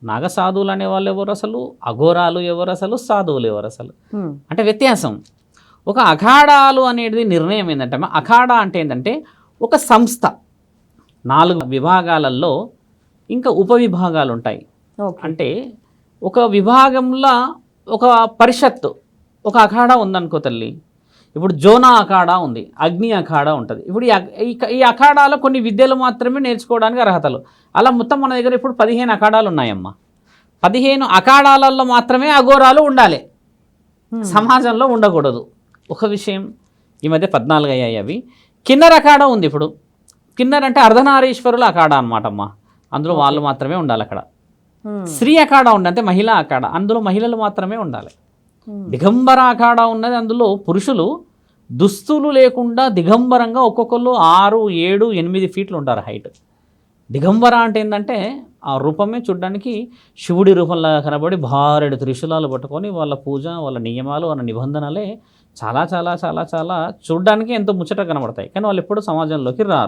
నాగసాధువులు అనే వాళ్ళు ఎవరు అసలు, అఘోరాలు ఎవరు అసలు, సాధువులు ఎవరు అసలు, అంటే వ్యత్యాసం. ఒక అఖాడాలు అనేది నిర్ణయం ఏంటంటే, అఖాడా అంటే ఏంటంటే ఒక సంస్థ, 4 విభాగాలలో ఇంకా ఉపవిభాగాలు ఉంటాయి. అంటే ఒక విభాగంలో ఒక పరిషత్తు, ఒక అఖాడా ఉందనుకో తల్లి. ఇప్పుడు జోనా అఖాడా ఉంది, అగ్ని అఖాడా ఉంటుంది. ఇప్పుడు ఈ అఖాడాలో కొన్ని విద్యలు మాత్రమే నేర్చుకోవడానికి అర్హతలు. అలా మొత్తం మన దగ్గర ఇప్పుడు 15 అఖాడాలు ఉన్నాయమ్మా. 15 అఖాడాలలో మాత్రమే అఘోరాలు ఉండాలి, సమాజంలో ఉండకూడదు. ఒక విషయం, ఈ మధ్య 14 అయ్యాయి అవి. కిన్నర్ అఖాడా ఉంది. ఇప్పుడు కిన్నర్ అంటే అర్ధనారీశ్వరుల అఖాడా అనమాట అమ్మ, అందులో వాళ్ళు మాత్రమే ఉండాలి. అక్కడ స్త్రీ అఖాడా ఉంది, అంటే మహిళా అఖాడా, అందులో మహిళలు మాత్రమే ఉండాలి. దిగంబర అఖాడా ఉన్నది, అందులో పురుషులు దుస్తులు లేకుండా దిగంబరంగా ఒక్కొక్కరు 6, 7, 8 ఫీట్లు ఉంటారు హైట్. దిగంబర అంటే ఏంటంటే ఆ రూపమే చూడడానికి శివుడి రూపంలో కనబడి భారెడు త్రిశూలాలు పట్టుకొని వాళ్ళ పూజ, వాళ్ళ నియమాలు, వాళ్ళ నిబంధనలే చాలా చాలా చాలా చాలా చూడడానికి ఎంతో ముచ్చట కనబడతాయి. కానీ వాళ్ళు ఎప్పుడు సమాజంలోకి రారు.